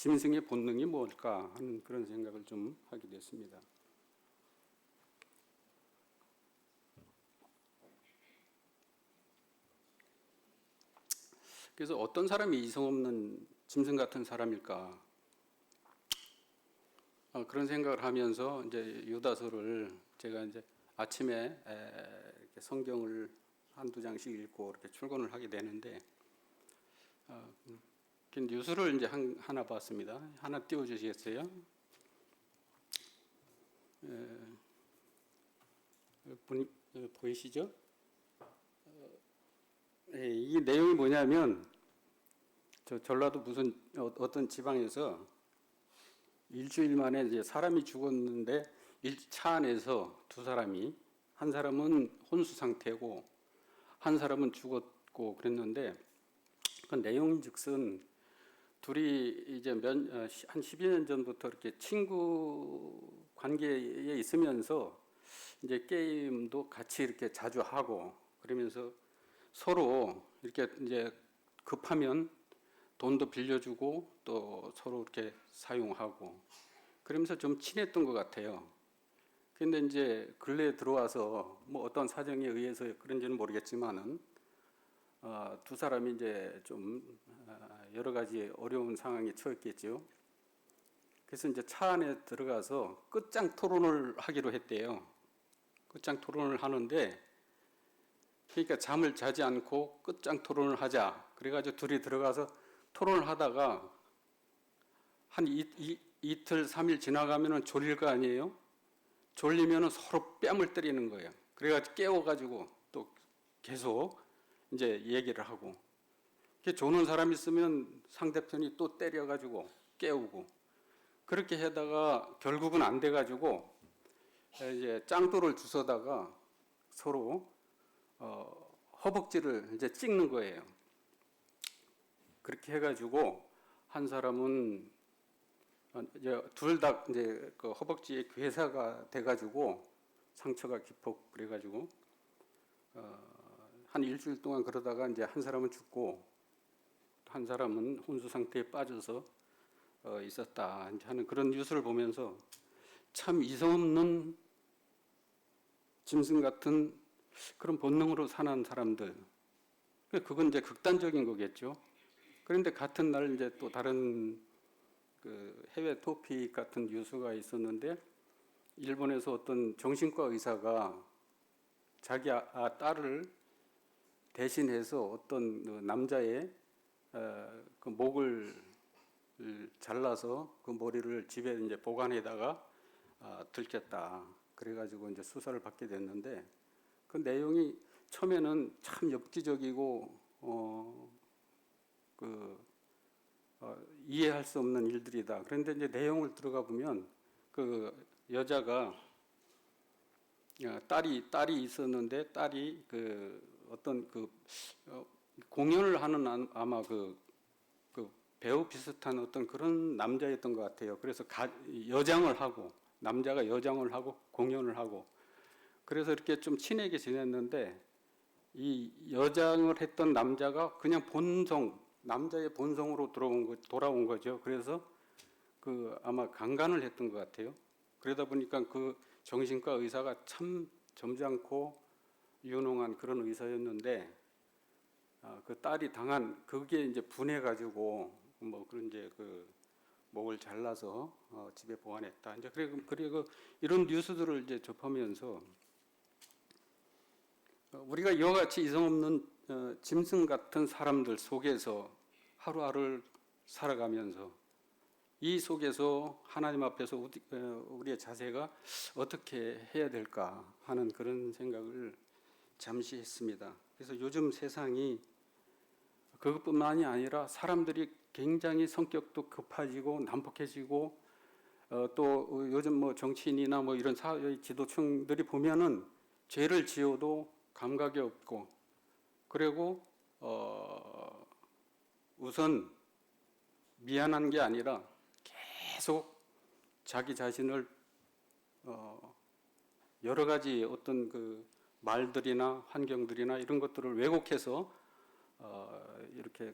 짐승의 본능이 뭘까 하는 그런 생각을 좀 하게 됐습니다. 그래서 어떤 사람이 이성 없는 짐승 같은 사람일까? 그런 생각을 하면서 이제 유다서를 제가 이제 아침에 이렇게 성경을 한두 장씩 읽고 이렇게 출근을 하게 되는데, 뉴스를 이제 하나 봤습니다. 하나 띄워주시겠어요? 보이시죠? 이 내용이 뭐냐면, 전라도 무슨 어떤 지방에서 일주일 만에 이제 사람이 죽었는데 차 안에서 두 사람이, 한 사람은 혼수 상태고 한 사람은 죽었고 그랬는데, 그 내용인즉슨 둘이 이제 한 12년 전부터 이렇게 친구 관계에 있으면서 이제 게임도 같이 이렇게 자주 하고 그러면서 서로 이렇게 이제 급하면 돈도 빌려주고 또 서로 이렇게 사용하고 그러면서 좀 친했던 것 같아요. 근데 이제 근래에 들어와서 뭐 어떤 사정에 의해서 그런지는 모르겠지만은 두 사람이 이제 좀 여러 가지 어려운 상황에 처했겠죠. 그래서 이제 차 안에 들어가서 끝장 토론을 하기로 했대요. 끝장 토론을 하는데, 그러니까 잠을 자지 않고 끝장 토론을 하자. 그래가지고 둘이 들어가서 토론을 하다가 한 이틀, 3일 지나가면은 졸릴 거 아니에요? 졸리면은 서로 뺨을 때리는 거예요. 그래가지고 깨워가지고 또 계속 이제 얘기를 하고. 조는 사람 있으면 상대편이 또 때려가지고 깨우고. 그렇게 하다가 결국은 안 돼가지고 이제 짱돌을 주워다가 서로 허벅지를 이제 찍는 거예요. 그렇게 해가지고 한 사람은 둘 다 이제 그 허벅지에 괴사가 돼가지고 상처가 깊어 그래가지고 한 일주일 동안 그러다가 이제 한 사람은 죽고 한 사람은 혼수 상태에 빠져서 있었다 하는 그런 뉴스를 보면서 참 이성 없는 짐승 같은 그런 본능으로 사는 사람들, 그건 이제 극단적인 거겠죠. 그런데 같은 날 이제 또 다른 그 해외 토픽 같은 뉴스가 있었는데, 일본에서 어떤 정신과 의사가 자기 딸을 대신해서 어떤 남자의 그 목을 잘라서 그 머리를 집에 이제 보관에다가 들켰다. 그래가지고 이제 수사를 받게 됐는데, 그 내용이 처음에는 참 엽기적이고 이해할 수 없는 일들이다. 그런데 이제 내용을 들어가 보면 그 여자가 딸이 있었는데 딸이 그 어떤 공연을 하는 아마 그 배우 비슷한 어떤 그런 남자였던 것 같아요. 그래서 여장을 하고 남자가 여장을 하고 공연을 하고 그래서 이렇게 좀 친하게 지냈는데, 이 여장을 했던 남자가 그냥 남자의 본성으로 돌아온 거죠. 그래서 아마 강간을 했던 것 같아요. 그러다 보니까 그 정신과 의사가 참 점잖고 유능한 그런 의사였는데, 그 딸이 당한 그게 이제 분해가지고 뭐 그런 이제 그 목을 잘라서 집에 보관했다. 이제 그리고 이런 뉴스들을 이제 접하면서 우리가 이와 같이 이성 없는 짐승 같은 사람들 속에서 하루하루를 살아가면서 이 속에서 하나님 앞에서 우리의 자세가 어떻게 해야 될까 하는 그런 생각을 잠시 했습니다. 그래서 요즘 세상이 그것뿐만이 아니라 사람들이 굉장히 성격도 급해지고 난폭해지고 또 요즘 뭐 정치인이나 뭐 이런 사회 지도층들이 보면은 죄를 지어도 감각이 없고, 그리고 우선 미안한 게 아니라 계속 자기 자신을 여러 가지 어떤 그 말들이나 환경들이나 이런 것들을 왜곡해서 이렇게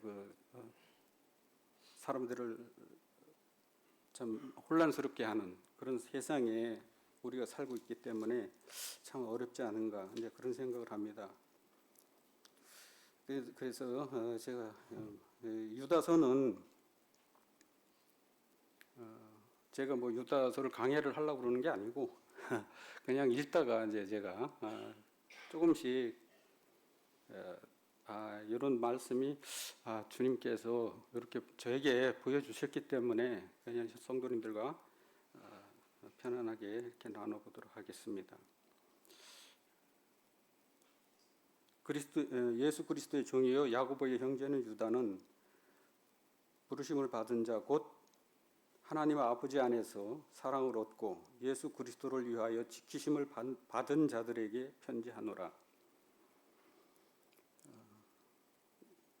사람들을 참 혼란스럽게 하는 그런 세상에 우리가 살고 있기 때문에 참 어렵지 않은가 이제 그런 생각을 합니다. 그래서 제가 유다서는 제가 뭐 유다서를 강해를 하려고 그러는 게 아니고 그냥 읽다가 이제 제가 조금씩 이런 말씀이 주님께서 이렇게 저에게 보여주셨기 때문에 그냥 성도님들과 편안하게 이렇게 나눠보도록 하겠습니다. 예수 그리스도의 종이요 야고보의 형제는 유다는 부르심을 받은 자 곧 하나님 아버지 안에서 사랑을 얻고 예수 그리스도를 위하여 지키심을 받은 자들에게 편지하노라.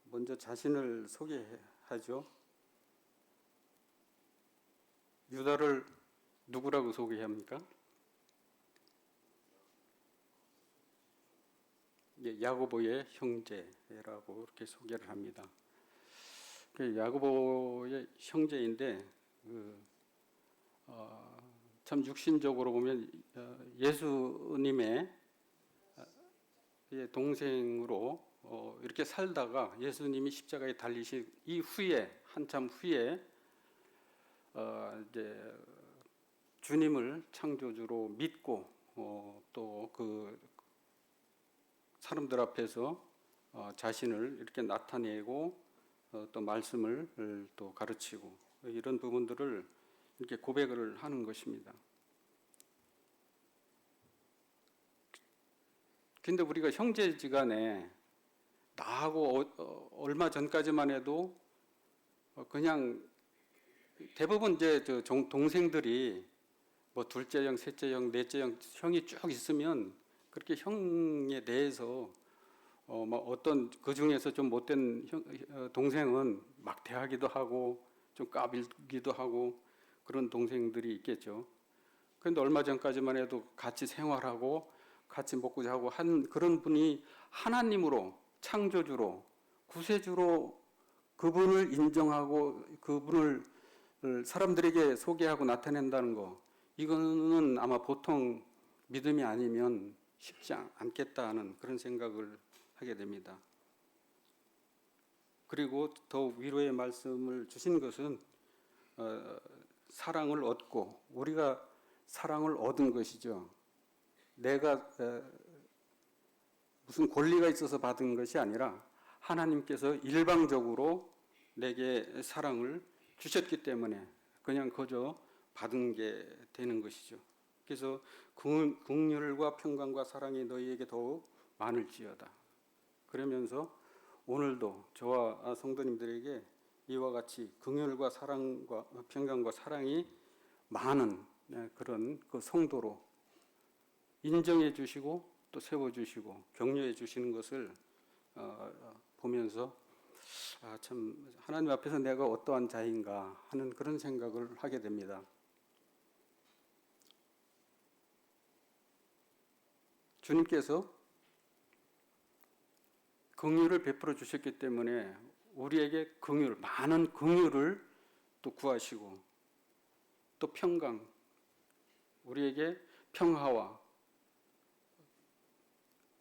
먼저 자신을 소개하죠. 유다를 누구라고 소개합니까? 야고보의 형제라고 이렇게 소개를 합니다. 야고보의 형제인데 참 육신적으로 보면 예수님의 동생으로 이렇게 살다가 예수님이 십자가에 달리신 이후에 한참 후에 이제 주님을 창조주로 믿고 또 그 사람들 앞에서 자신을 이렇게 나타내고 또 말씀을 또 가르치고 이런 부분들을 이렇게 고백을 하는 것입니다. 근데 우리가 형제지간에 나하고 얼마 전까지만 해도 그냥 대부분 이제 동생들이 뭐 둘째 형, 셋째 형, 넷째 형, 형이 쭉 있으면 그렇게 형에 대해서 뭐 어떤 그 중에서 좀 못된 동생은 막대하기도 하고 좀 까불기도 하고 그런 동생들이 있겠죠. 그런데 얼마 전까지만 해도 같이 생활하고 같이 먹고 자고 한 그런 분이 하나님으로 창조주로 구세주로 그분을 인정하고 그분을 사람들에게 소개하고 나타낸다는 거 이거는 아마 보통 믿음이 아니면 쉽지 않겠다는 그런 생각을 하게 됩니다. 그리고 더욱 위로의 말씀을 주신 것은 사랑을 얻고 우리가 사랑을 얻은 것이죠. 내가 무슨 권리가 있어서 받은 것이 아니라 하나님께서 일방적으로 내게 사랑을 주셨기 때문에 그냥 그저 받은 게 되는 것이죠. 그래서 긍휼과 평강과 사랑이 너희에게 더욱 많을지어다. 그러면서 오늘도 저와 성도님들에게 이와 같이 긍휼과 사랑과 평강과 사랑이 많은 그런 그 성도로 인정해 주시고 또 세워 주시고 격려해 주시는 것을 보면서 참 하나님 앞에서 내가 어떠한 자인가 하는 그런 생각을 하게 됩니다. 주님께서 긍휼을 베풀어 주셨기 때문에 우리에게 긍휼, 많은 긍휼을 또 구하시고 또 평강, 우리에게 평화와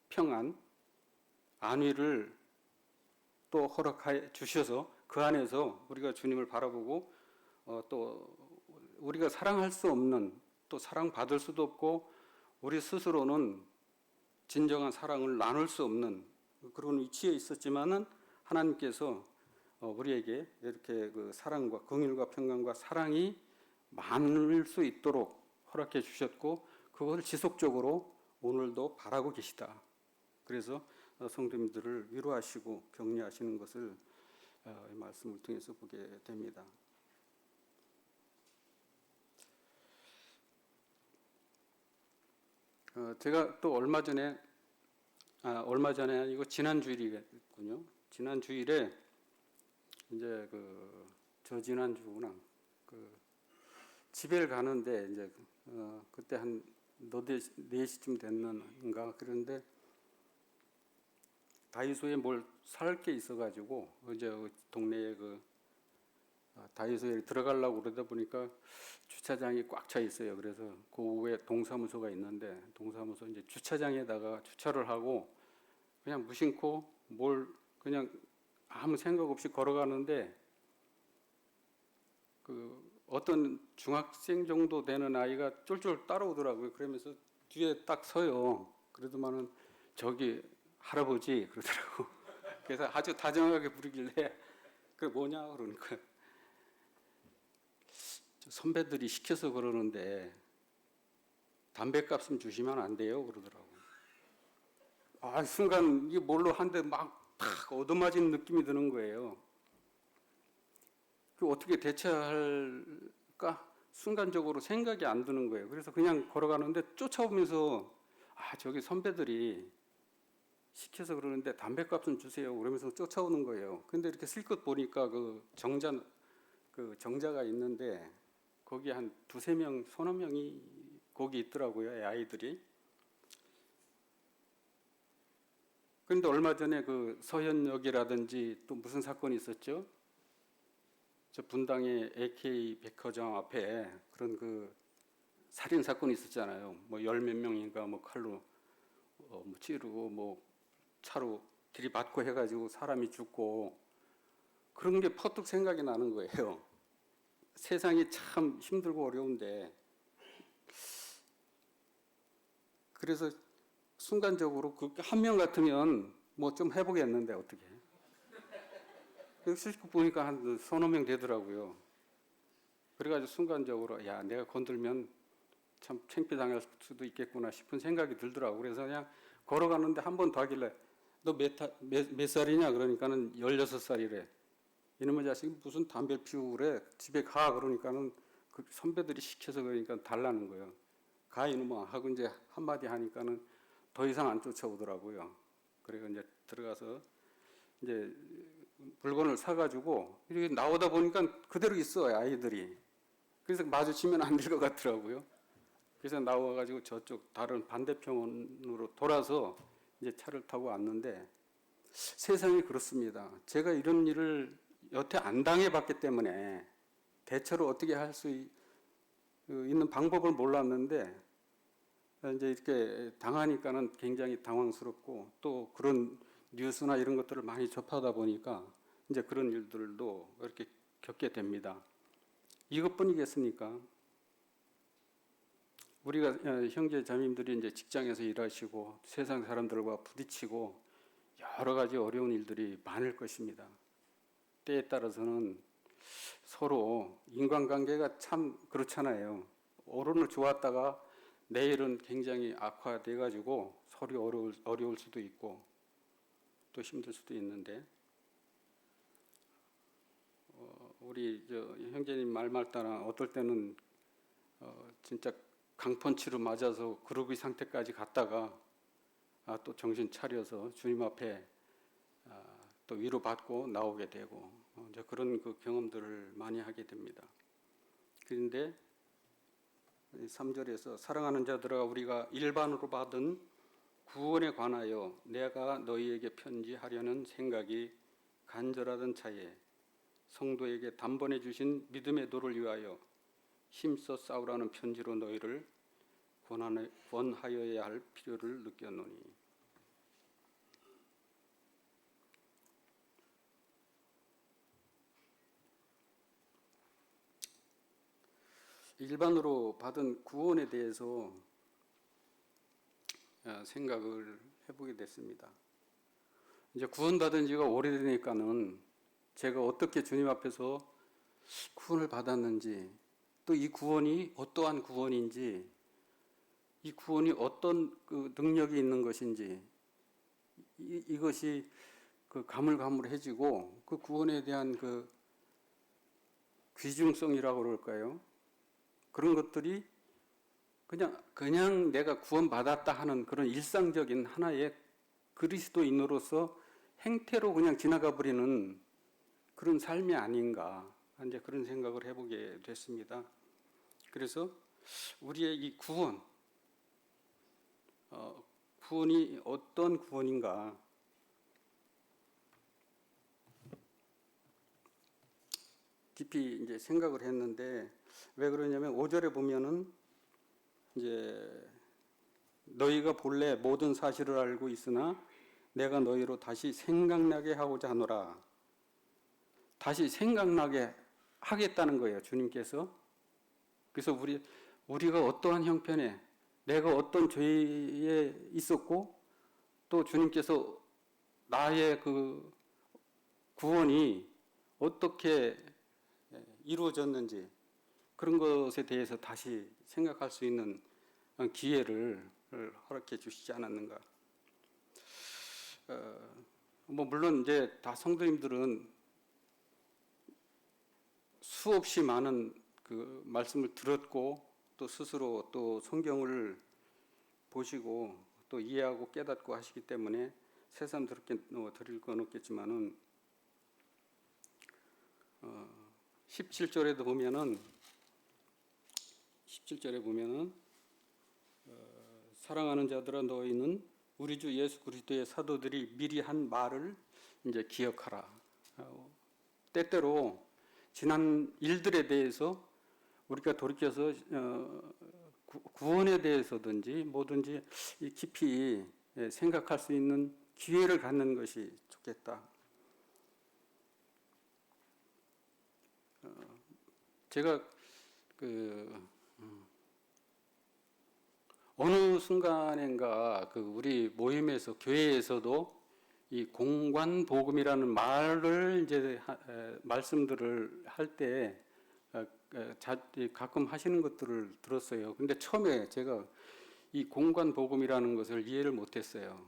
평안, 안위를 또 허락해 주셔서 그 안에서 우리가 주님을 바라보고 또 우리가 사랑할 수 없는 또 사랑받을 수도 없고 우리 스스로는 진정한 사랑을 나눌 수 없는 그런 위치에 있었지만은 하나님께서 우리에게 이렇게 그 사랑과 긍휼과 평강과 사랑이 많을 수 있도록 허락해 주셨고 그것을 지속적으로 오늘도 바라고 계시다. 그래서 성도님들을 위로하시고 격려하시는 것을 이 말씀을 통해서 보게 됩니다. 제가 또 얼마 전에 아니고 지난 주일이군요. 지난 주일에 이제 저 지난 주구나. 집에 가는데 이제 그때 한 4시쯤 됐는가 그런데 다이소에 뭘 살 게 있어가지고 이제 동네에 다이소에 들어가려고 그러다 보니까 주차장이 꽉 차 있어요. 그래서 그 후에 동사무소가 있는데 동사무소 이제 주차장에다가 주차를 하고 그냥 무심코 뭘 그냥 아무 생각 없이 걸어가는데 그 어떤 중학생 정도 되는 아이가 쫄쫄 따라오더라고요. 그러면서 뒤에 딱 서요. 그러더만은 저기 할아버지 그러더라고. 그래서 아주 다정하게 부르길래 그게 뭐냐 그러니까 선배들이 시켜서 그러는데 담배값 좀 주시면 안 돼요 그러더라고. 아 순간 이게 뭘로 한 대 막 탁 얻어맞은 느낌이 드는 거예요. 그 어떻게 대처할까 순간적으로 생각이 안 드는 거예요. 그래서 그냥 걸어가는데 쫓아오면서 아 저기 선배들이 시켜서 그러는데 담배값 좀 주세요 그러면서 쫓아오는 거예요. 근데 이렇게 슬끗 보니까 그 정자가 있는데 거기 한 두세 명, 서너 명이 거기 있더라고요, 아이들이. 그런데 얼마 전에 그 서현역이라든지 또 무슨 사건이 있었죠? 저 분당의 AK 백화점 앞에 그런 그 살인 사건이 있었잖아요. 뭐 열 몇 명인가 뭐 칼로 뭐 찌르고 뭐 차로 들이받고 해가지고 사람이 죽고 그런 게 퍼뜩 생각이 나는 거예요. 세상이 참 힘들고 어려운데 그래서 순간적으로 그 한 명 같으면 뭐 좀 해보겠는데 어떻게? 실컷 보니까 한 서너 명 되더라고요. 그래가지고 순간적으로 야 내가 건들면 참 창피당할 수도 있겠구나 싶은 생각이 들더라고. 그래서 그냥 걸어가는데 한 번 더 하길래 너 몇 살이냐 그러니까는 16살이래. 이놈의 자식이 무슨 담배 피우래 집에 가 그러니까는 그 선배들이 시켜서 그러니까 달라는 거예요. 가 이놈아 하고 이제 한마디 하니까는 더 이상 안 쫓아오더라고요. 그래서 이제 들어가서 이제 물건을 사가지고 이렇게 나오다 보니까 그대로 있어요 아이들이. 그래서 마주치면 안 될 것 같더라고요. 그래서 나와가지고 저쪽 다른 반대편으로 돌아서 이제 차를 타고 왔는데 세상이 그렇습니다. 제가 이런 일을 여태 안 당해봤기 때문에 대처를 어떻게 할 수 있는 방법을 몰랐는데 이제 이렇게 당하니까는 굉장히 당황스럽고 또 그런 뉴스나 이런 것들을 많이 접하다 보니까 이제 그런 일들도 이렇게 겪게 됩니다. 이것뿐이겠습니까? 우리가 형제 자매님들이 이제 직장에서 일하시고 세상 사람들과 부딪히고 여러 가지 어려운 일들이 많을 것입니다. 때에 따라서는 서로 인간관계가 참 그렇잖아요. 오늘 좋았다가 내일은 굉장히 악화돼 가지고 서로 어려울 수도 있고 또 힘들 수도 있는데 우리 저 형제님 말 따라 어떨 때는 진짜 강펀치로 맞아서 그러기 상태까지 갔다가 또 정신 차려서 주님 앞에 또 위로받고 나오게 되고 이제 그런 그 경험들을 많이 하게 됩니다. 그런데 3절에서 사랑하는 자들아 우리가 일반으로 받은 구원에 관하여 내가 너희에게 편지하려는 생각이 간절하던 차에 성도에게 단번에 주신 믿음의 도를 위하여 힘써 싸우라는 편지로 너희를 권하여야 할 필요를 느꼈노니 일반으로 받은 구원에 대해서 생각을 해보게 됐습니다. 이제 구원받은 지가 오래되니까는 제가 어떻게 주님 앞에서 구원을 받았는지 또 이 구원이 어떠한 구원인지 이 구원이 어떤 그 능력이 있는 것인지 이것이 그 가물가물해지고 그 구원에 대한 그 귀중성이라고 그럴까요? 그런 것들이 그냥 내가 구원받았다 하는 그런 일상적인 하나의 그리스도인으로서 행태로 그냥 지나가 버리는 그런 삶이 아닌가 이제 그런 생각을 해보게 됐습니다. 그래서 우리의 이 구원이 어떤 구원인가? 깊이 이제 생각을 했는데 왜 그러냐면 5절에 보면은 이제 너희가 본래 모든 사실을 알고 있으나 내가 너희로 다시 생각나게 하고자 하노라. 다시 생각나게 하겠다는 거예요, 주님께서. 그래서 우리가 어떠한 형편에 내가 어떤 죄에 있었고 또 주님께서 나의 그 구원이 어떻게 이루어졌는지 그런 것에 대해서 다시 생각할 수 있는 기회를 허락해 주시지 않았는가. 뭐 물론 이제 다 성도님들은 수없이 많은 그 말씀을 들었고 또 스스로 또 성경을 보시고 또 이해하고 깨닫고 하시기 때문에 새삼스럽게 드릴 건 없겠지만은 17절에도 보면은 17절에 보면은 사랑하는 자들아 너희는 우리 주 예수 그리스도의 사도들이 미리 한 말을 이제 기억하라. 때때로 지난 일들에 대해서 우리가 돌이켜서 구원에 대해서든지 뭐든지 깊이 생각할 수 있는 기회를 갖는 것이 좋겠다. 제가 어느 순간인가 우리 모임에서 교회에서도 이 공관 복음이라는 말을 이제 말씀들을 할 때 가끔 하시는 것들을 들었어요. 근데 처음에 제가 이 공관 복음이라는 것을 이해를 못했어요.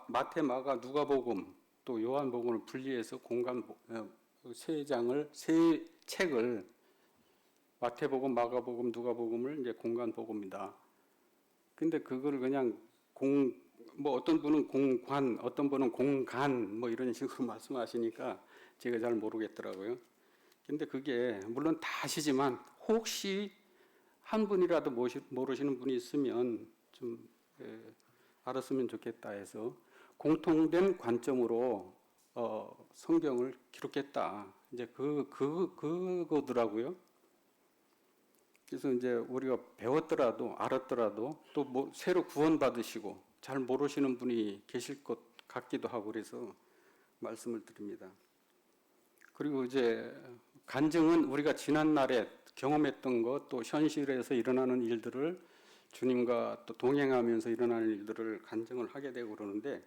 마태, 마가, 누가복음 또 요한복음을 분리해서 세 책을 마태복음, 마가복음, 누가복음을 이제 공관복음이다. 근데 그걸 그냥 뭐 어떤 분은 공관, 어떤 분은 공간 뭐 이런 식으로 말씀하시니까 제가 잘 모르겠더라고요. 근데 그게 물론 다 아시지만 혹시 한 분이라도 모르시는 분이 있으면 좀 알았으면 좋겠다 해서 공통된 관점으로 성경을 기록했다. 이제 그거더라고요. 그래서 이제 우리가 배웠더라도 알았더라도 또 뭐 새로 구원받으시고 잘 모르시는 분이 계실 것 같기도 하고 그래서 말씀을 드립니다. 그리고 이제 간증은 우리가 지난 날에 경험했던 것 또 현실에서 일어나는 일들을 주님과 또 동행하면서 일어나는 일들을 간증을 하게 되고 그러는데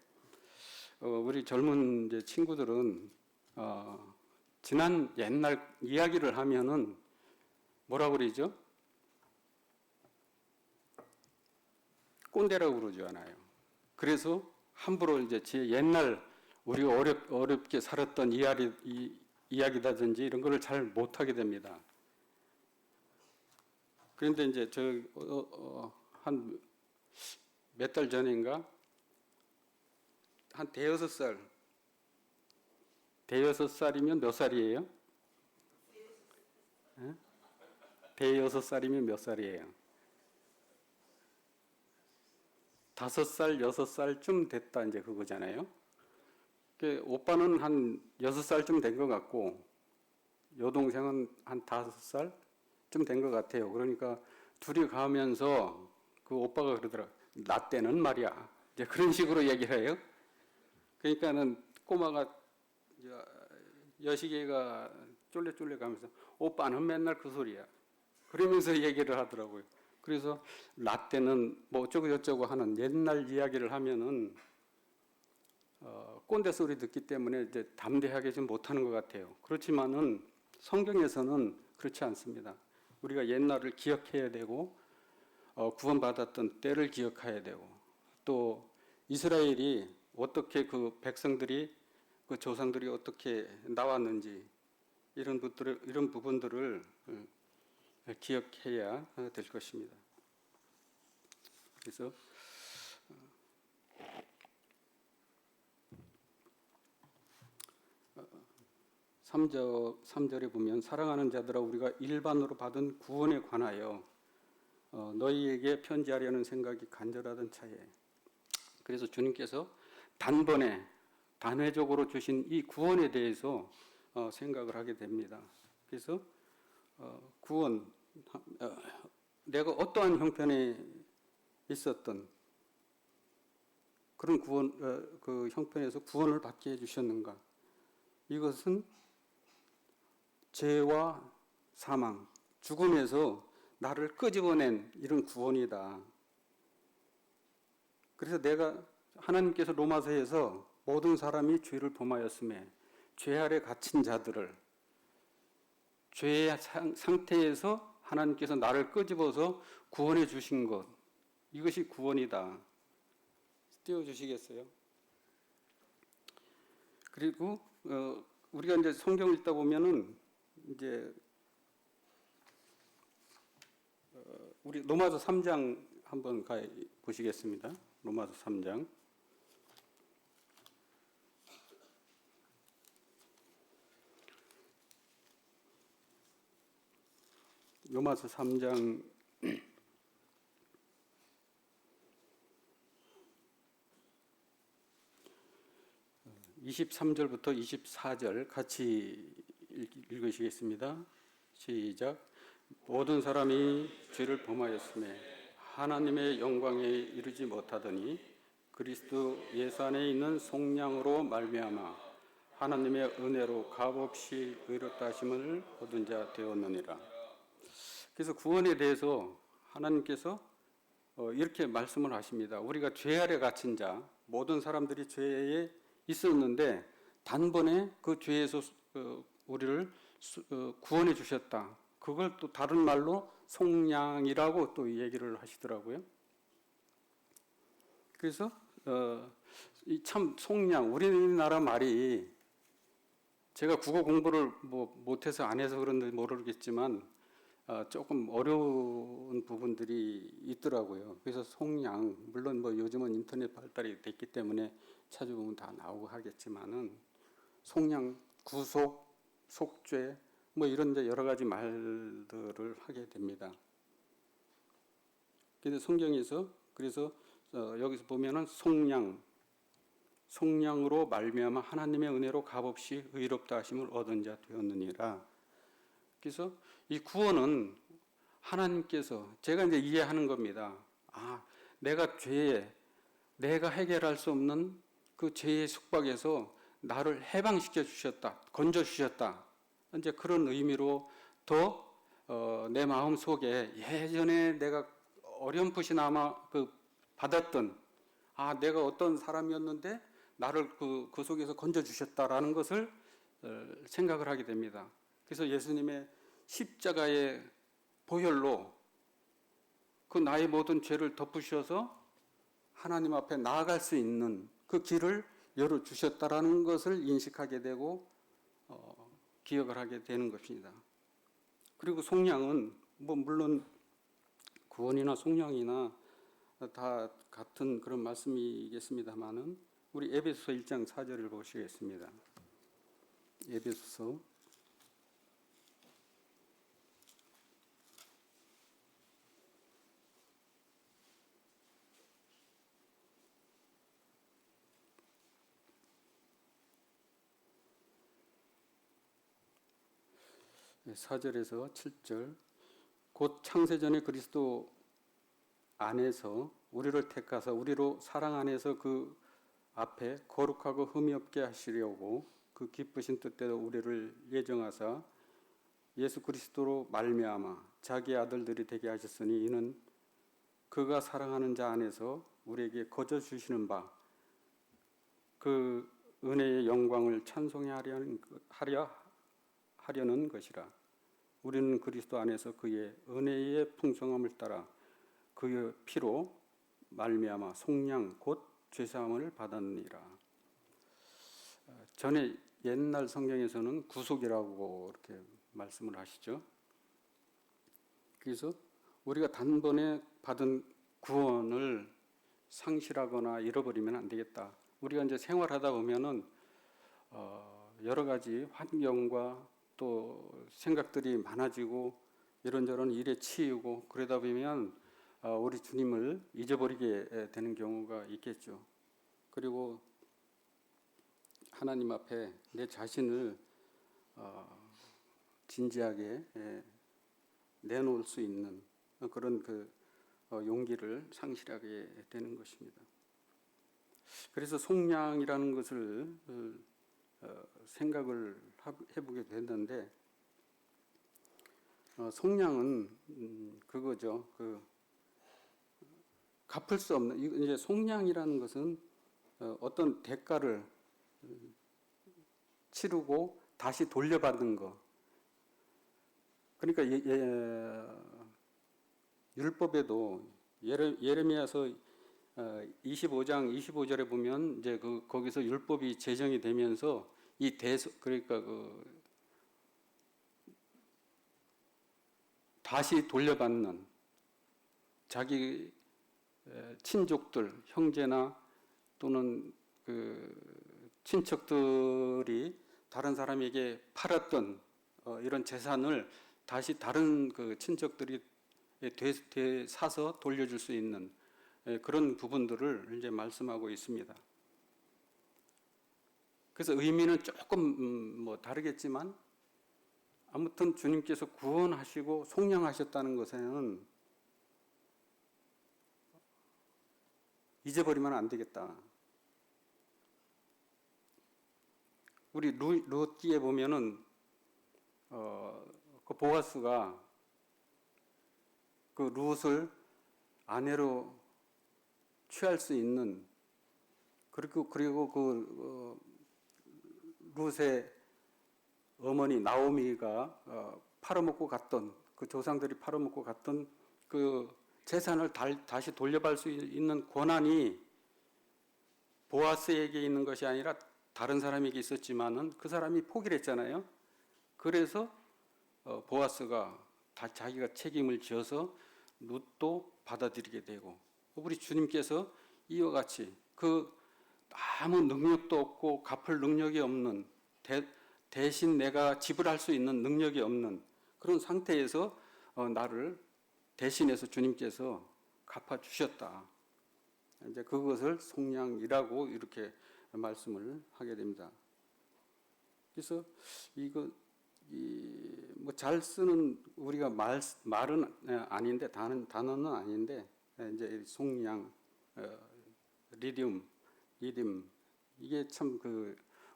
우리 젊은 이제 친구들은 지난 옛날 이야기를 하면은 뭐라고 그러죠? 꼰대라고 그러지 않아요. 그래서 함부로 이제 제 옛날 우리가 어렵게 살았던 이야기다든지 이런 거를 잘 못하게 됩니다. 그런데 이제 한 몇 달 전인가 한 대여섯 살이면 몇 살이에요? 대여섯 살이면 몇 살이에요? 5살, 6살쯤 됐다 이제 그거잖아요. 오빠는 한 6살쯤 된 것 같고 여동생은 한 5살쯤 된 것 같아요. 그러니까 둘이 가면서 그 오빠가 그러더라. 나 때는 말이야. 이제 그런 식으로 얘기를 해요. 그러니까는 꼬마가 여시기가 쫄래쫄래 가면서 오빠는 맨날 그 소리야. 그러면서 얘기를 하더라고요. 그래서 나 때는 뭐 어쩌고 저쩌고 하는 옛날 이야기를 하면은 꼰대 소리 듣기 때문에 이제 담대하게 좀 못하는 것 같아요. 그렇지만은 성경에서는 그렇지 않습니다. 우리가 옛날을 기억해야 되고 구원받았던 때를 기억해야 되고 또 이스라엘이 어떻게 그 백성들이 그 조상들이 어떻게 나왔는지 이런 부분들을 기억해야 될 것입니다. 그래서 3절에 보면 사랑하는 자들아 우리가 일반으로 받은 구원에 관하여 너희에게 편지하려는 생각이 간절하던 차에 그래서 주님께서 단번에 단회적으로 주신 이 구원에 대해서 생각을 하게 됩니다. 그래서 구원, 내가 어떠한 형편에 있었던 그런 구원, 그 형편에서 구원을 받게 해주셨는가? 이것은 죄와 사망, 죽음에서 나를 끄집어낸 이런 구원이다. 그래서 하나님께서 로마서에서 모든 사람이 죄를 범하였음에 죄 아래 갇힌 자들을 죄의 상태에서 하나님께서 나를 끄집어서 구원해 주신 것, 이것이 구원이다. 띄워주시겠어요? 그리고 우리가 이제 성경을 읽다 보면은 이제 우리 로마서 3장 한번 보시겠습니다. 로마서 3장. 로마서 3장 23절부터 24절 같이 읽으시겠습니다. 시작. 모든 사람이 죄를 범하였음에 하나님의 영광에 이르지 못하더니 그리스도 예수 안에 있는 속량으로 말미암아 하나님의 은혜로 값없이 의롭다 하심을 얻은 자 되었느니라. 그래서 구원에 대해서 하나님께서 이렇게 말씀을 하십니다. 우리가 죄 아래 갇힌 자, 모든 사람들이 죄에 있었는데 단번에 그 죄에서 우리를 구원해 주셨다. 그걸 또 다른 말로 속량이라고 또 얘기를 하시더라고요. 그래서 참 속량, 우리나라 말이 제가 국어 공부를 못해서 안 해서 그런지 모르겠지만 조금 어려운 부분들이 있더라고요. 그래서 속량, 물론 요즘은 인터넷 발달이 됐기 때문에 찾아보면 다 나오고 하겠지만은 속량, 구속, 속죄 이런 여러 가지 말들을 하게 됩니다. 그래서 성경에서 여기서 보면은 속량으로 말미암아 하나님의 은혜로 값없이 의롭다 하심을 얻은 자 되었느니라. 그래서 이 구원은 하나님께서 제가 이제 이해하는 겁니다. 내가 해결할 수 없는 그 죄의 숙박에서 나를 해방시켜 주셨다, 건져 주셨다. 이제 그런 의미로 더 내 마음 속에 예전에 내가 어렴풋이나마 받았던 내가 어떤 사람이었는데 나를 그 속에서 건져 주셨다라는 것을 생각을 하게 됩니다. 그래서 예수님의 십자가의 보혈로 그 나의 모든 죄를 덮으셔서 하나님 앞에 나아갈 수 있는 그 길을 열어주셨다라는 것을 인식하게 되고 기억을 하게 되는 것입니다. 그리고 속량은 물론 구원이나 속량이나 다 같은 그런 말씀이겠습니다만은 우리 에베소서 1장 4절을 보시겠습니다. 에베소서 4절에서 7절 곧 창세전에 그리스도 안에서 우리를 택하사 우리로 사랑 안에서 그 앞에 거룩하고 흠이 없게 하시려고 그 기쁘신 뜻대로 우리를 예정하사 예수 그리스도로 말미암아 자기 아들들이 되게 하셨으니 이는 그가 사랑하는 자 안에서 우리에게 거저 주시는 바 그 은혜의 영광을 찬송해 하려는 것이라. 우리는 그리스도 안에서 그의 은혜의 풍성함을 따라 그의 피로 말미암아 속량 곧 죄사함을 받았느니라. 전에 옛날 성경에서는 구속이라고 이렇게 말씀을 하시죠. 그래서 우리가 단번에 받은 구원을 상실하거나 잃어버리면 안 되겠다. 우리가 이제 생활하다 보면은 여러 가지 환경과 또 생각들이 많아지고 이런저런 일에 치이고 그러다 보면 우리 주님을 잊어버리게 되는 경우가 있겠죠. 그리고 하나님 앞에 내 자신을 진지하게 내놓을 수 있는 그런 용기를 상실하게 되는 것입니다. 그래서 속량이라는 것을 생각을 해보게 됐는데 속량은 그거죠. 갚을 수 없는 이제 속량이라는 것은 어떤 대가를 치르고 다시 돌려받는 거. 그러니까 율법에도 예레미야서 25장 25절에 보면 이제 거기서 율법이 제정이 되면서 그러니까 다시 돌려받는 자기 친족들, 형제나 또는 친척들이 다른 사람에게 팔았던 이런 재산을 다시 다른 친척들이 되사서 돌려줄 수 있는 그런 부분들을 이제 말씀하고 있습니다. 그래서 의미는 조금 다르겠지만 아무튼 주님께서 구원하시고 속량하셨다는 것에는 잊어버리면 안 되겠다. 우리 룻기에 보면은 그 보아스가 그 룻을 아내로 취할 수 있는 그리고 룻의 어머니 나오미가 팔아먹고 갔던 그 조상들이 팔아먹고 갔던 그 재산을 다시 돌려받을 수 있는 권한이 보아스에게 있는 것이 아니라 다른 사람에게 있었지만은 그 사람이 포기를 했잖아요. 그래서 보아스가 자기가 책임을 지어서 룻도 받아들이게 되고 우리 주님께서 이와 같이 아무 능력도 없고 갚을 능력이 없는 대신 내가 지불할 수 있는 능력이 없는 그런 상태에서 나를 대신해서 주님께서 갚아주셨다. 이제 그것을 속량이라고 이렇게 말씀을 하게 됩니다. 그래서 잘 쓰는 우리가 말은 아닌데 단어는 아닌데 이제 속량, 리듬 이게 참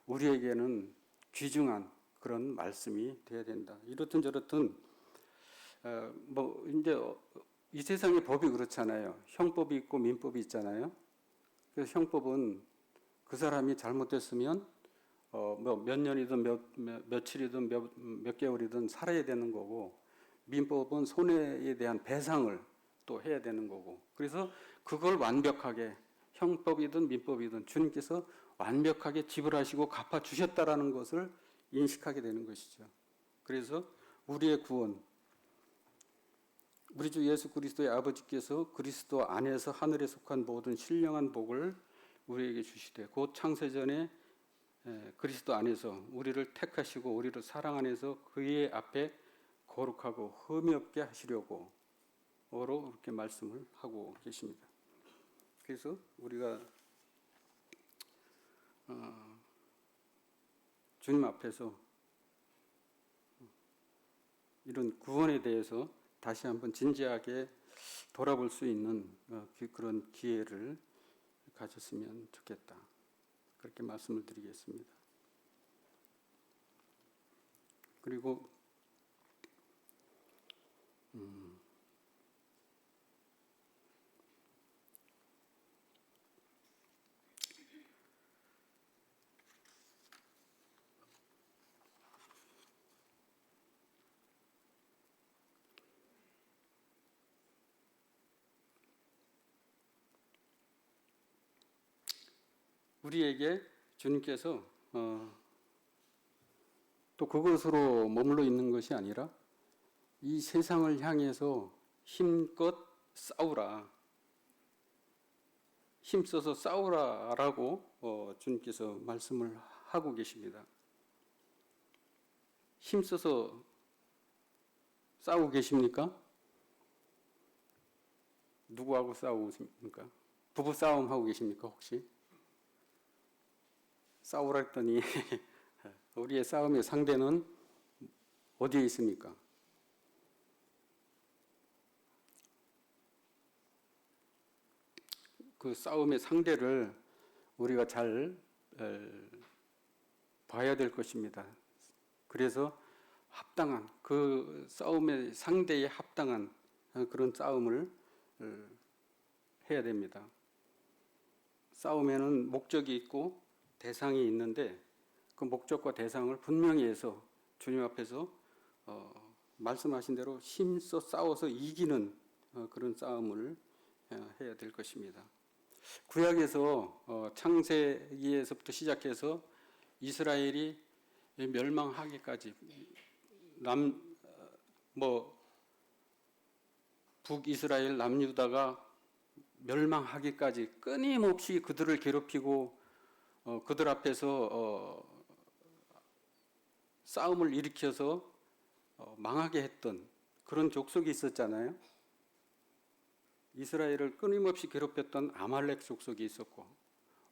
우리에게는 귀중한 그런 말씀이 되어야 된다. 이렇든 저렇든 이제 이 세상의 법이 그렇잖아요. 형법이 있고 민법이 있잖아요. 그래서 형법은 그 사람이 잘못됐으면 몇 년이든 며칠이든 몇 개월이든 살아야 되는 거고 민법은 손해에 대한 배상을 또 해야 되는 거고 그래서 그걸 완벽하게 형법이든 민법이든 주님께서 완벽하게 지불하시고 갚아주셨다라는 것을 인식하게 되는 것이죠. 그래서 우리의 구원 우리 주 예수 그리스도의 아버지께서 그리스도 안에서 하늘에 속한 모든 신령한 복을 우리에게 주시되 곧 창세전에 그리스도 안에서 우리를 택하시고 우리를 사랑 안에서 그의 앞에 거룩하고 흠이 없게 하시려고 어로 이렇게 말씀을 하고 계십니다. 그래서 우리가 주님 앞에서 이런 구원에 대해서 다시 한번 진지하게 돌아볼 수 있는 그런 기회를 가졌으면 좋겠다. 그렇게 말씀을 드리겠습니다. 그리고 우리에게 주님께서 또 그것으로 머물러 있는 것이 아니라 이 세상을 향해서 힘껏 싸우라. 힘써서 싸우라라고 주님께서 말씀을 하고 계십니다. 힘써서 싸우고 계십니까? 누구하고 싸우고 계십니까? 부부 싸움 하고 계십니까 혹시? 싸우라 했더니 우리의 싸움의 상대는 어디에 있습니까? 그 싸움의 상대를 우리가 잘 봐야 될 것입니다. 그래서 합당한 그 싸움의 상대에 합당한 그런 싸움을 해야 됩니다. 싸움에는 목적이 있고 대상이 있는데 그 목적과 대상을 분명히 해서 주님 앞에서 말씀하신 대로 힘써 싸워서 이기는 그런 싸움을 해야 될 것입니다. 구약에서 창세기에서부터 시작해서 이스라엘이 멸망하기까지 북이스라엘 남유다가 멸망하기까지 끊임없이 그들을 괴롭히고 그들 앞에서 싸움을 일으켜서 망하게 했던 그런 족속이 있었잖아요. 이스라엘을 끊임없이 괴롭혔던 아말렉 족속이 있었고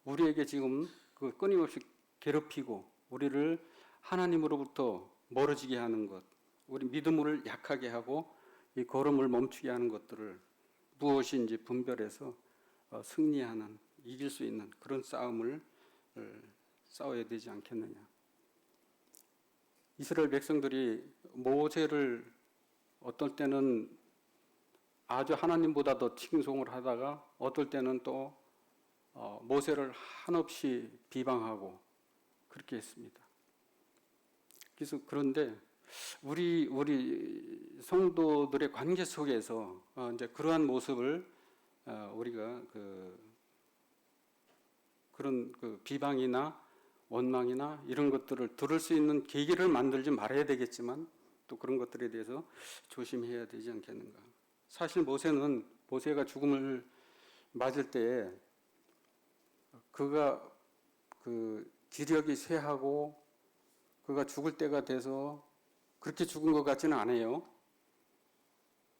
우리에게 지금 그 끊임없이 괴롭히고 우리를 하나님으로부터 멀어지게 하는 것, 우리 믿음을 약하게 하고 이 걸음을 멈추게 하는 것들을 무엇인지 분별해서 승리하는, 이길 수 있는 그런 싸움을 싸워야 되지 않겠느냐. 이스라엘 백성들이 모세를 어떨 때는 아주 하나님보다 더 칭송을 하다가 어떨 때는 또 모세를 한없이 비방하고 그렇게 했습니다. 그래서 그런데 우리 성도들의 관계 속에서 이제 그러한 모습을 우리가 그런 비방이나 원망이나 이런 것들을 들을 수 있는 계기를 만들지 말아야 되겠지만 또 그런 것들에 대해서 조심해야 되지 않겠는가. 사실 모세가 죽음을 맞을 때 그가 그 기력이 쇠하고 그가 죽을 때가 돼서 그렇게 죽은 것 같지는 않아요.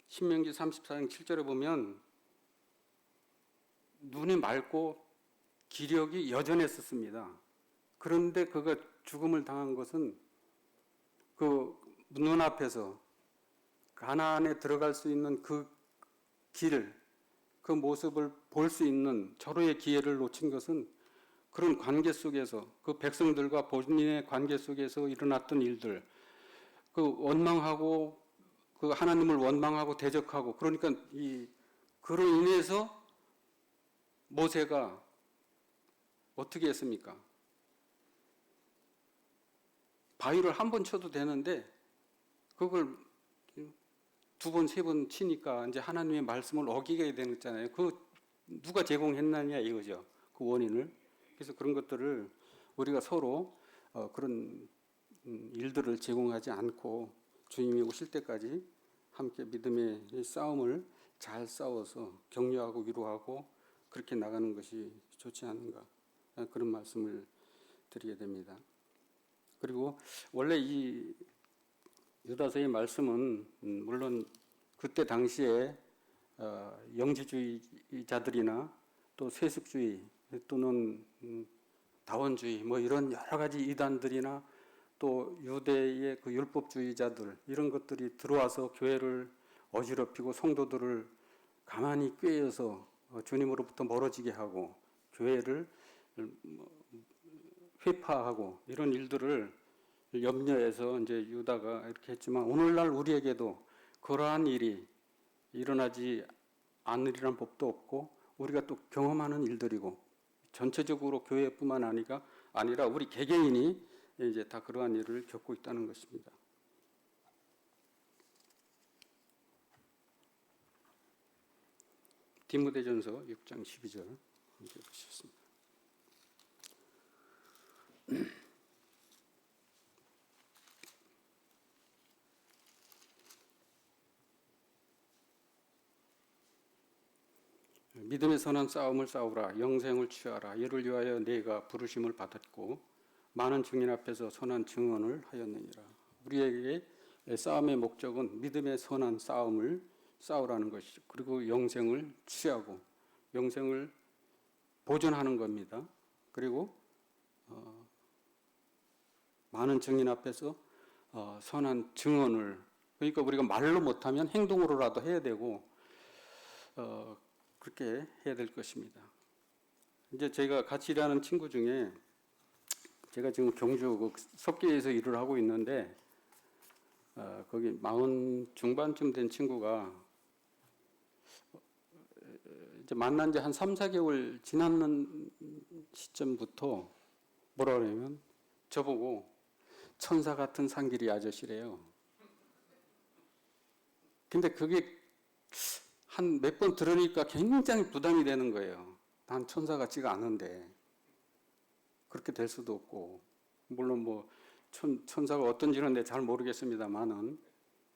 신명기 34장 7절에 보면 눈이 맑고 기력이 여전했었습니다. 그런데 그가 죽음을 당한 것은 그 눈앞에서 가나안에 들어갈 수 있는 그 길, 그 모습을 볼 수 있는 절호의 기회를 놓친 것은 그런 관계 속에서 그 백성들과 본인의 관계 속에서 일어났던 일들, 그 원망하고 그 하나님을 원망하고 대적하고 그러니까 그로 인해서 모세가 어떻게 했습니까? 바위를 한 번 쳐도 되는데 그걸 두 번, 세 번 치니까 이제 하나님의 말씀을 어기게 되잖아요. 그 누가 제공했느냐 이거죠. 그 원인을. 그래서 그런 것들을 우리가 서로 그런 일들을 제공하지 않고 주님이 오실 때까지 함께 믿음의 싸움을 잘 싸워서 격려하고 위로하고 그렇게 나가는 것이 좋지 않은가 그런 말씀을 드리게 됩니다. 그리고 원래 이 유다서의 말씀은 물론 그때 당시에 영지주의자들이나 또 세습주의 또는 다원주의 뭐 이런 여러 가지 이단들이나 또 유대의 그 율법주의자들 이런 것들이 들어와서 교회를 어지럽히고 성도들을 가만히 꾀어서 주님으로부터 멀어지게 하고 교회를 회파하고 이런 일들을 염려해서 이제 유다가 이렇게 했지만 오늘날 우리에게도 그러한 일이 일어나지 않으리란 법도 없고 우리가 또 경험하는 일들이고 전체적으로 교회뿐만 아니라 우리 개개인이 이제 다 그러한 일을 겪고 있다는 것입니다. 디모데전서 6장 12절 함께 보시겠습니다. 믿음의 선한 싸움을 싸우라. 영생을 취하라. 이를 위하여 내가 부르심을 받았고 많은 증인 앞에서 선한 증언을 하였느니라. 우리에게 싸움의 목적은 믿음의 선한 싸움을 싸우라는 것이죠. 그리고 영생을 취하고 영생을 보존하는 겁니다. 그리고 많은 증인 앞에서 선한 증언을, 그러니까 우리가 말로 못하면 행동으로라도 해야 되고 그렇게 해야 될 것입니다. 이제 제가 같이 일하는 친구 중에, 제가 지금 경주 그 석계에서 일을 하고 있는데 거기 40 중반쯤 된 친구가 이제 만난 지 한 3, 4개월 지났는 시점부터 뭐라 그러냐면 저보고 천사 같은 상길이 아저씨래요. 근데 그게 한 몇 번 들으니까 굉장히 부담이 되는 거예요. 난 천사 같지가 않은데 그렇게 될 수도 없고, 물론 뭐 천사가 어떤지는 내가 잘 모르겠습니다만은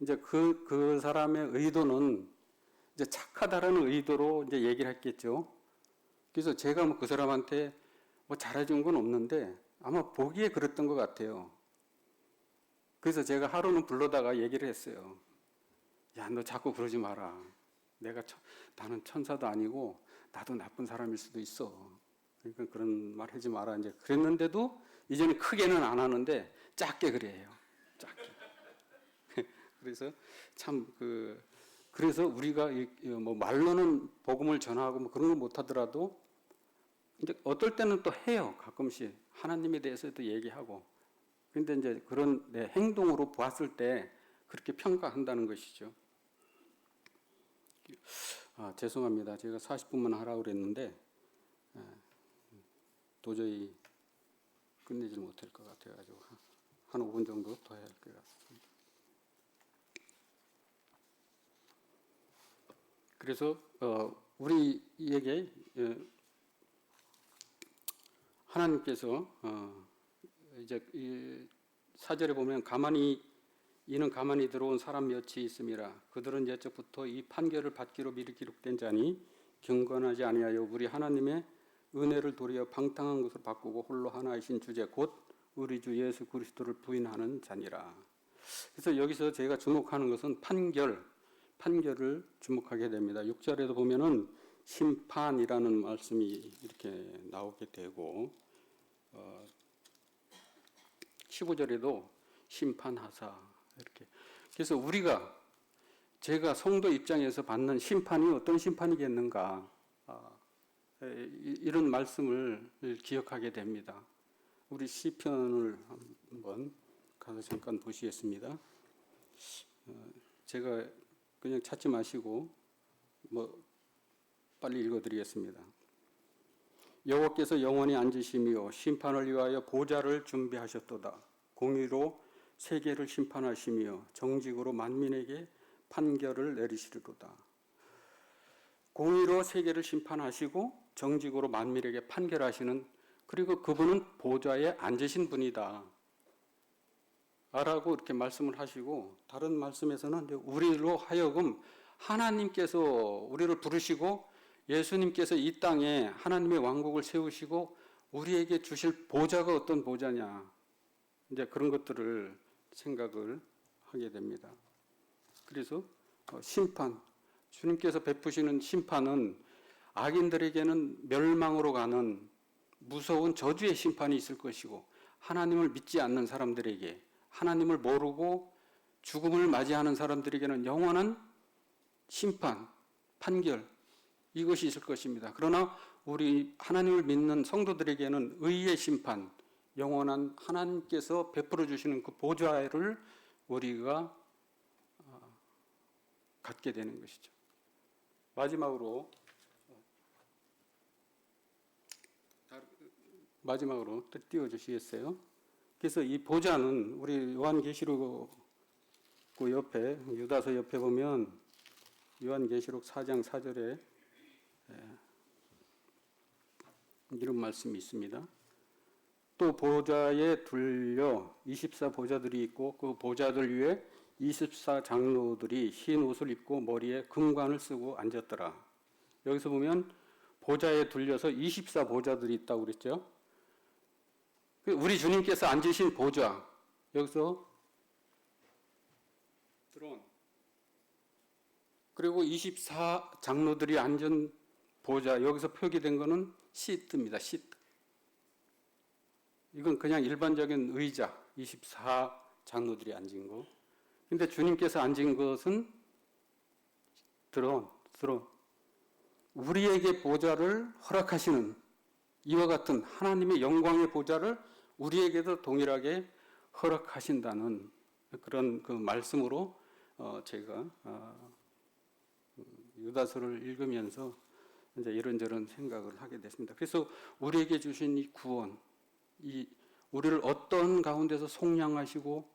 이제 그 사람의 의도는 이제 착하다라는 의도로 이제 얘기를 했겠죠. 그래서 제가 뭐 그 사람한테 뭐 잘해준 건 없는데 아마 보기에 그랬던 것 같아요. 그래서 제가 하루는 불러다가 얘기를 했어요. 야, 너 자꾸 그러지 마라. 나는 천사도 아니고 나도 나쁜 사람일 수도 있어. 그러니까 그런 말 하지 마라. 이제 그랬는데도 이제는 크게는 안 하는데 작게 그래요. 작게. 그래서 참 그래서 우리가 뭐 말로는 복음을 전하고 뭐 그런 걸 못 하더라도 이제 어떨 때는 또 해요. 가끔씩 하나님에 대해서도 얘기하고. 그런데 이제 그런 행동으로 보았을 때 그렇게 평가한다는 것이죠. 죄송합니다. 제가 40분만 하라고 그랬는데 도저히 끝내지 못할 것 같아가지고 한 5분 정도 더 해야 할 것 같습니다. 그래서 우리에게 하나님께서 이제 이 4절에 보면 이는 가만히 들어온 사람 몇이 있음이라. 그들은 옛적부터 이 판결을 받기로 미리 기록된 자니 경건하지 아니하여 우리 하나님의 은혜를 도리어 방탕한 것으로 바꾸고 홀로 하나이신 주제 곧 우리 주 예수 그리스도를 부인하는 자니라. 그래서 여기서 제가 주목하는 것은 판결을 주목하게 됩니다. 6절에도 보면은 심판이라는 말씀이 이렇게 나오게 되고 15절에도 심판하사 이렇게. 그래서 제가 성도 입장에서 받는 심판이 어떤 심판이겠는가, 이런 말씀을 기억하게 됩니다. 우리 시편을 한번 가서 잠깐 보시겠습니다. 제가 그냥 찾지 마시고 빨리 읽어드리겠습니다. 여호와께서 영원히 앉으시며 심판을 위하여 보좌를 준비하셨도다. 공의로 세계를 심판하시며 정직으로 만민에게 판결을 내리시리로다. 공의로 세계를 심판하시고 정직으로 만민에게 판결하시는, 그리고 그분은 보좌에 앉으신 분이다 라고 이렇게 말씀을 하시고, 다른 말씀에서는 우리로 하여금 하나님께서 우리를 부르시고 예수님께서 이 땅에 하나님의 왕국을 세우시고 우리에게 주실 보좌가 어떤 보좌냐, 이제 그런 것들을 생각을 하게 됩니다. 그래서 심판, 주님께서 베푸시는 심판은 악인들에게는 멸망으로 가는 무서운 저주의 심판이 있을 것이고, 하나님을 믿지 않는 사람들에게, 하나님을 모르고 죽음을 맞이하는 사람들에게는 영원한 심판, 판결, 이것이 있을 것입니다. 그러나 우리 하나님을 믿는 성도들에게는 의의 심판, 영원한 하나님께서 베풀어 주시는 그 보좌를 우리가 갖게 되는 것이죠. 마지막으로 띄워주시겠어요? 그래서 이 보좌는 우리 요한계시록 그 옆에, 유다서 옆에 보면 요한계시록 4장 4절에 이런 말씀이 있습니다. 또 보좌에 둘려 24보좌들이 있고 그 보좌들 위에 24장로들이 흰 옷을 입고 머리에 금관을 쓰고 앉았더라. 여기서 보면 보좌에 둘려서 24보좌들이 있다고 그랬죠. 우리 주님께서 앉으신 보좌, 여기서 드론, 그리고 24장로들이 앉은 보좌, 여기서 표기된 것은 시트입니다. 시트. 이건 그냥 일반적인 의자, 24 장로들이 앉은 거. 근데 주님께서 앉은 것은 드론. 우리에게 보좌를 허락하시는 이와 같은 하나님의 영광의 보좌를 우리에게도 동일하게 허락하신다는 그런 그 말씀으로 제가 유다서를 읽으면서 이제 이런저런 생각을 하게 됐습니다. 그래서 우리에게 주신 이 구원, 우리를 어떤 가운데서 속량하시고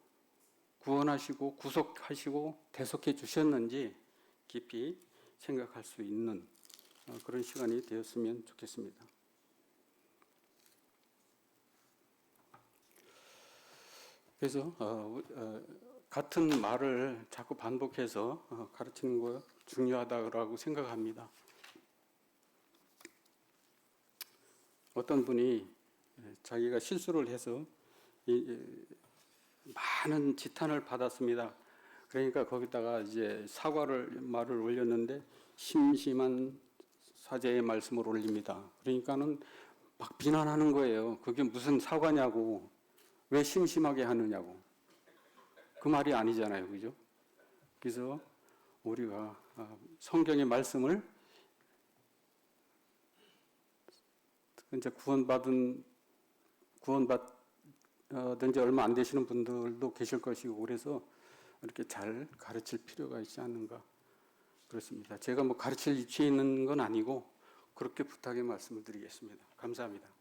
구원하시고 구속하시고 대속해 주셨는지 깊이 생각할 수 있는 그런 시간이 되었으면 좋겠습니다. 그래서 같은 말을 자꾸 반복해서 가르치는 거 중요하다고 생각합니다. 어떤 분이 자기가 실수를 해서 많은 지탄을 받았습니다. 그러니까 거기다가 이제 말을 올렸는데 심심한 사죄의 말씀을 올립니다. 그러니까는 막 비난하는 거예요. 그게 무슨 사과냐고, 왜 심심하게 하느냐고. 그 말이 아니잖아요, 그죠? 그래서 우리가 성경의 말씀을 이제 구원받은 지 얼마 안 되시는 분들도 계실 것이고 그래서 이렇게 잘 가르칠 필요가 있지 않는가 그렇습니다. 제가 뭐 가르칠 위치에 있는 건 아니고 그렇게 부탁의 말씀을 드리겠습니다. 감사합니다.